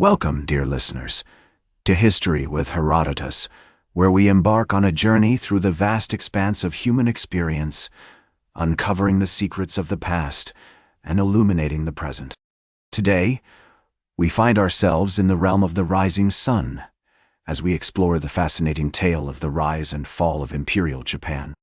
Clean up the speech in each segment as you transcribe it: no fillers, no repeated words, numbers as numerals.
Welcome, dear listeners, to History with Herodotus, where we embark on a journey through the vast expanse of human experience, uncovering the secrets of the past and illuminating the present. Today, we find ourselves in the realm of the rising sun, as we explore the fascinating tale of the rise and fall of Imperial Japan.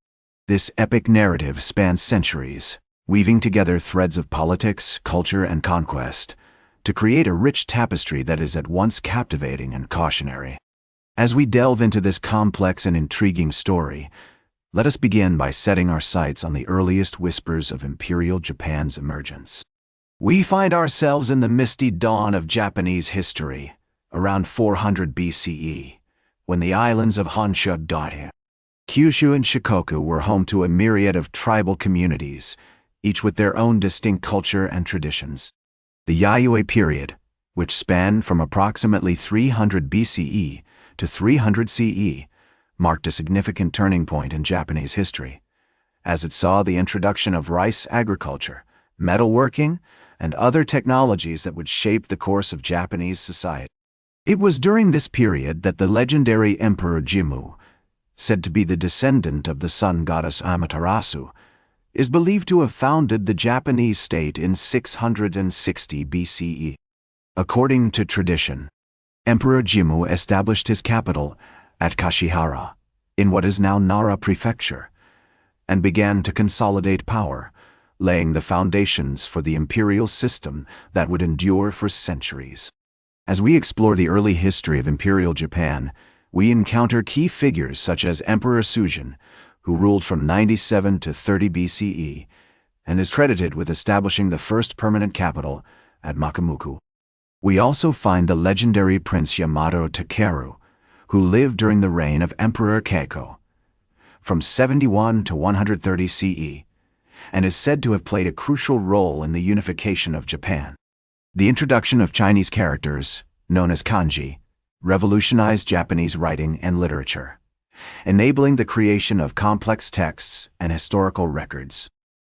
This epic narrative spans centuries, weaving together threads of politics, culture, and conquest, to create a rich tapestry that is at once captivating and cautionary. As we delve into this complex and intriguing story, let us begin by setting our sights on the earliest whispers of Imperial Japan's emergence. We find ourselves in the misty dawn of Japanese history, around 400 BCE, when the islands of Honshu, Kyushu, and Shikoku were home to a myriad of tribal communities, each with their own distinct culture and traditions. The Yayoi period, which spanned from approximately 300 BCE to 300 CE, marked a significant turning point in Japanese history, as it saw the introduction of rice agriculture, metalworking, and other technologies that would shape the course of Japanese society. It was during this period that the legendary Emperor Jimmu, said to be the descendant of the sun goddess Amaterasu, is believed to have founded the Japanese state in 660 BCE. According to tradition, Emperor Jimmu established his capital at Kashihara, in what is now Nara Prefecture, and began to consolidate power, laying the foundations for the imperial system that would endure for centuries. As we explore the early history of Imperial Japan, we encounter key figures such as Emperor Sujin, who ruled from 97 to 30 BCE, and is credited with establishing the first permanent capital at Makamuku. We also find the legendary Prince Yamato Takeru, who lived during the reign of Emperor Keiko, from 71 to 130 CE, and is said to have played a crucial role in the unification of Japan. The introduction of Chinese characters, known as kanji, revolutionized Japanese writing and literature, enabling the creation of complex texts and historical records.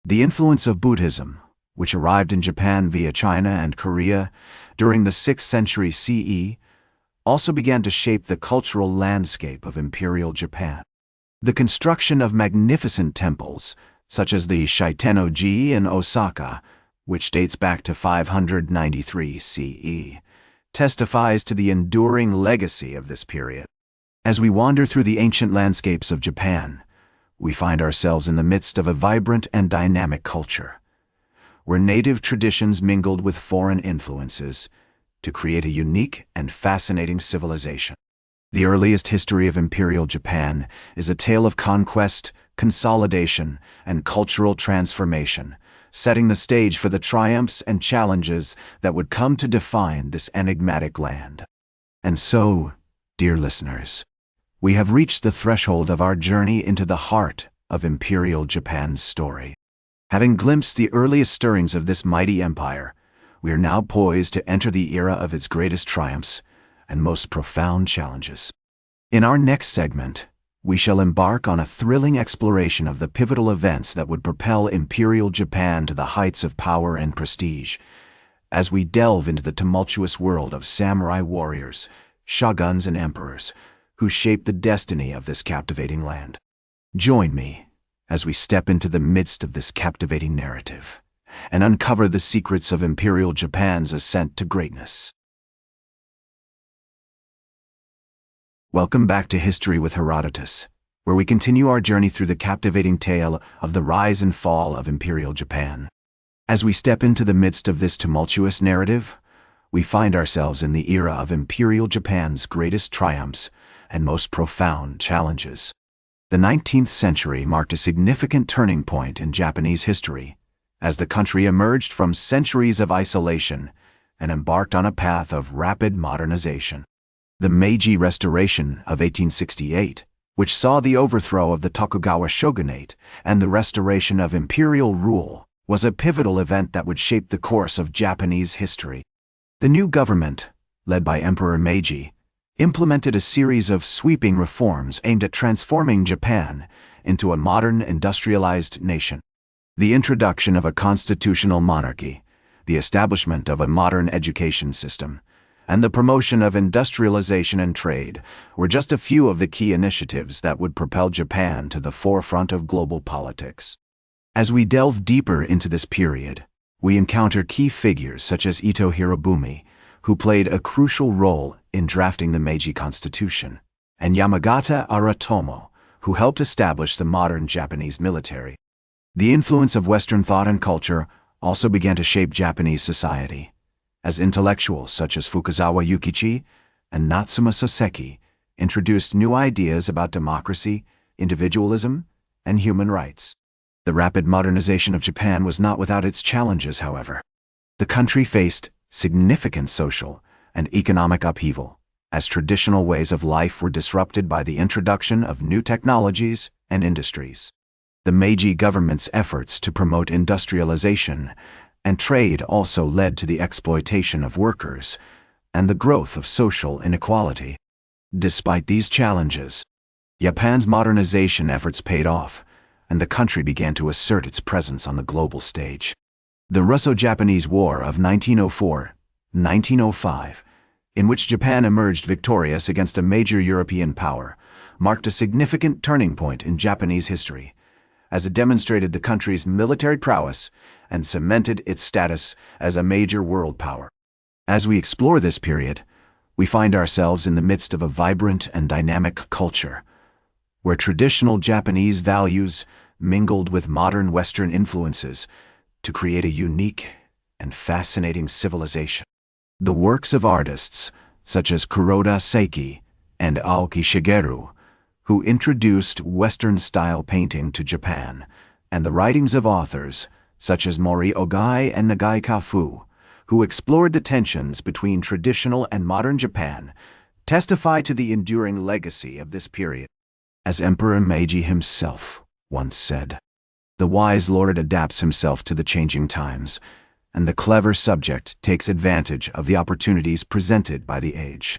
The influence of Buddhism, which arrived in Japan via China and Korea during the 6th century CE, also began to shape the cultural landscape of Imperial Japan. The construction of magnificent temples, such as the Shitenno-ji in Osaka, which dates back to 593 CE, testifies to the enduring legacy of this period. As we wander through the ancient landscapes of Japan, we find ourselves in the midst of a vibrant and dynamic culture, where native traditions mingled with foreign influences to create a unique and fascinating civilization. The earliest history of Imperial Japan is a tale of conquest, consolidation, and cultural transformation, setting the stage for the triumphs and challenges that would come to define this enigmatic land. And so, dear listeners, we have reached the threshold of our journey into the heart of Imperial Japan's story. Having glimpsed the earliest stirrings of this mighty empire, we are now poised to enter the era of its greatest triumphs and most profound challenges. In our next segment, we shall embark on a thrilling exploration of the pivotal events that would propel Imperial Japan to the heights of power and prestige, as we delve into the tumultuous world of samurai warriors, shoguns, and emperors, who shaped the destiny of this captivating land. Join me as we step into the midst of this captivating narrative and uncover the secrets of Imperial Japan's ascent to greatness. Welcome back to History with Herodotus, where we continue our journey through the captivating tale of the rise and fall of Imperial Japan. As we step into the midst of this tumultuous narrative, we find ourselves in the era of Imperial Japan's greatest triumphs and most profound challenges. The 19th century marked a significant turning point in Japanese history, as the country emerged from centuries of isolation and embarked on a path of rapid modernization. The Meiji Restoration of 1868, which saw the overthrow of the Tokugawa shogunate and the restoration of imperial rule, was a pivotal event that would shape the course of Japanese history. The new government, led by Emperor Meiji, implemented a series of sweeping reforms aimed at transforming Japan into a modern industrialized nation. The introduction of a constitutional monarchy, the establishment of a modern education system, and the promotion of industrialization and trade were just a few of the key initiatives that would propel Japan to the forefront of global politics. As we delve deeper into this period, we encounter key figures such as Ito Hirobumi, who played a crucial role in drafting the Meiji Constitution, and Yamagata Aratomo, who helped establish the modern Japanese military. The influence of Western thought and culture also began to shape Japanese society, as intellectuals such as Fukazawa Yukichi and Natsuma Soseki introduced new ideas about democracy, individualism, and human rights. The rapid modernization of Japan was not without its challenges, however. The country faced significant social and economic upheaval, as traditional ways of life were disrupted by the introduction of new technologies and industries. The Meiji government's efforts to promote industrialization and trade also led to the exploitation of workers and the growth of social inequality. Despite these challenges, Japan's modernization efforts paid off, and the country began to assert its presence on the global stage. The Russo-Japanese War of 1904–1905, in which Japan emerged victorious against a major European power, marked a significant turning point in Japanese history, as it demonstrated the country's military prowess and cemented its status as a major world power. As we explore this period, we find ourselves in the midst of a vibrant and dynamic culture, where traditional Japanese values mingled with modern Western influences to create a unique and fascinating civilization. The works of artists such as Kuroda Seiki and Aoki Shigeru, who introduced Western-style painting to Japan, and the writings of authors such as Mori Ogai and Nagai Kafu, who explored the tensions between traditional and modern Japan, testify to the enduring legacy of this period. As Emperor Meiji himself once said, "The wise lord adapts himself to the changing times, and the clever subject takes advantage of the opportunities presented by the age."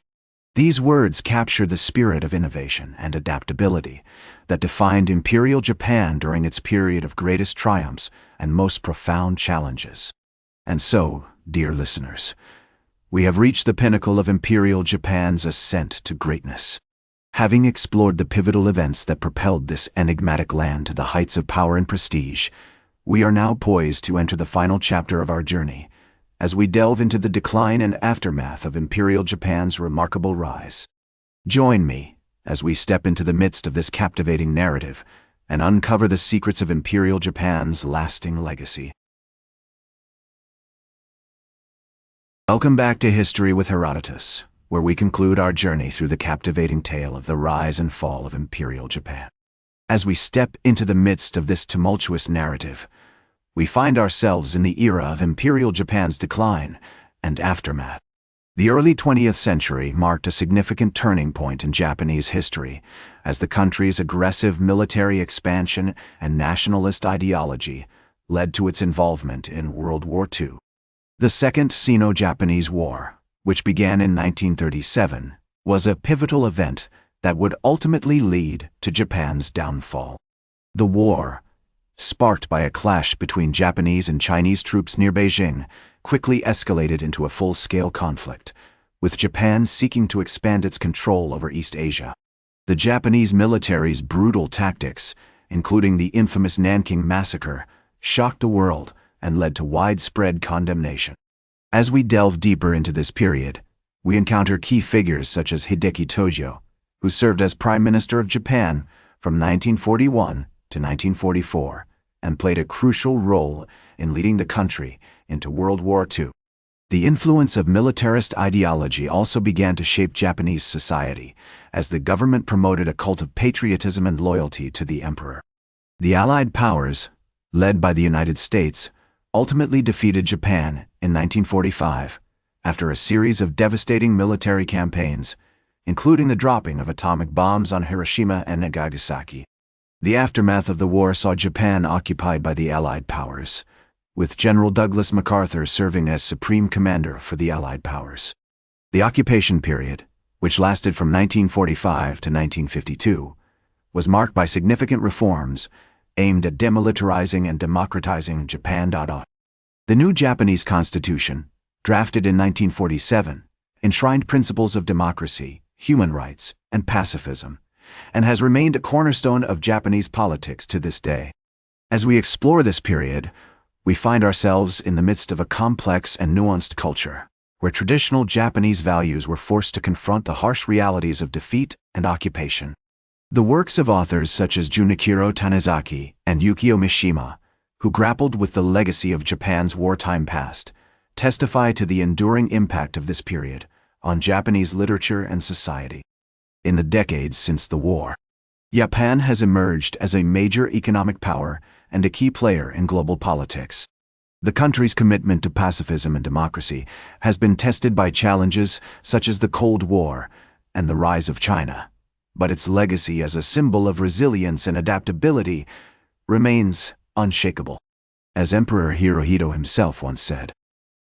These words capture the spirit of innovation and adaptability that defined Imperial Japan during its period of greatest triumphs and most profound challenges. And so, dear listeners, we have reached the pinnacle of Imperial Japan's ascent to greatness. Having explored the pivotal events that propelled this enigmatic land to the heights of power and prestige, we are now poised to enter the final chapter of our journey, as we delve into the decline and aftermath of Imperial Japan's remarkable rise. Join me as we step into the midst of this captivating narrative and uncover the secrets of Imperial Japan's lasting legacy. Welcome back to History with Herodotus, where we conclude our journey through the captivating tale of the rise and fall of Imperial Japan. As we step into the midst of this tumultuous narrative, we find ourselves in the era of Imperial Japan's decline and aftermath. The early 20th century marked a significant turning point in Japanese history, as the country's aggressive military expansion and nationalist ideology led to its involvement in World War II. The Second Sino-Japanese War, which began in 1937, was a pivotal event that would ultimately lead to Japan's downfall. The war, sparked by a clash between Japanese and Chinese troops near Beijing, quickly escalated into a full-scale conflict, with Japan seeking to expand its control over East Asia. The Japanese military's brutal tactics, including the infamous Nanking Massacre, shocked the world and led to widespread condemnation. As we delve deeper into this period, we encounter key figures such as Hideki Tojo, who served as Prime Minister of Japan from 1941 to 1944, and played a crucial role in leading the country into World War II. The influence of militarist ideology also began to shape Japanese society, as the government promoted a cult of patriotism and loyalty to the emperor. The Allied powers, led by the United States, ultimately defeated Japan in 1945, after a series of devastating military campaigns, including the dropping of atomic bombs on Hiroshima and Nagasaki. The aftermath of the war saw Japan occupied by the Allied powers, with General Douglas MacArthur serving as Supreme Commander for the Allied powers. The occupation period, which lasted from 1945 to 1952, was marked by significant reforms aimed at demilitarizing and democratizing Japan. The new Japanese Constitution, drafted in 1947 enshrined principles of democracy, human rights, and pacifism, and has remained a cornerstone of Japanese politics to this day. As we explore this period, we find ourselves in the midst of a complex and nuanced culture, where traditional Japanese values were forced to confront the harsh realities of defeat and occupation. The works of authors such as Junichiro Tanizaki and Yukio Mishima, who grappled with the legacy of Japan's wartime past, testify to the enduring impact of this period on Japanese literature and society. In the decades since the war, Japan has emerged as a major economic power and a key player in global politics. The country's commitment to pacifism and democracy has been tested by challenges such as the Cold War and the rise of China, but its legacy as a symbol of resilience and adaptability remains unshakable. As Emperor Hirohito himself once said,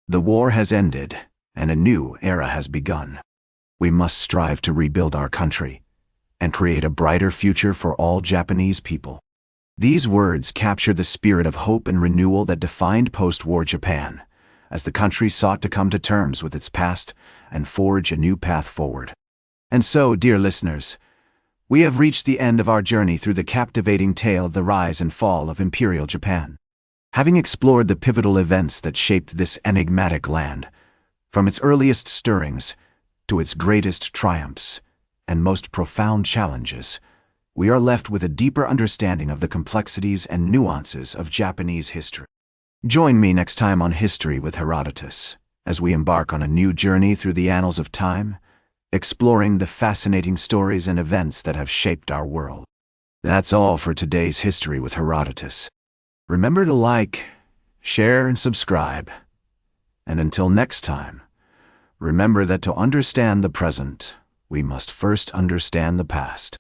"The war has ended, and a new era has begun. We must strive to rebuild our country and create a brighter future for all Japanese people." These words capture the spirit of hope and renewal that defined post-war Japan, as the country sought to come to terms with its past and forge a new path forward. And so, dear listeners, we have reached the end of our journey through the captivating tale of the rise and fall of Imperial Japan. Having explored the pivotal events that shaped this enigmatic land, from its earliest stirrings to its greatest triumphs and most profound challenges, we are left with a deeper understanding of the complexities and nuances of Japanese history. Join me next time on History with Herodotus, as we embark on a new journey through the annals of time, exploring the fascinating stories and events that have shaped our world. That's all for today's History with Herodotus. Remember to like, share, and subscribe. And until next time, remember that to understand the present, we must first understand the past.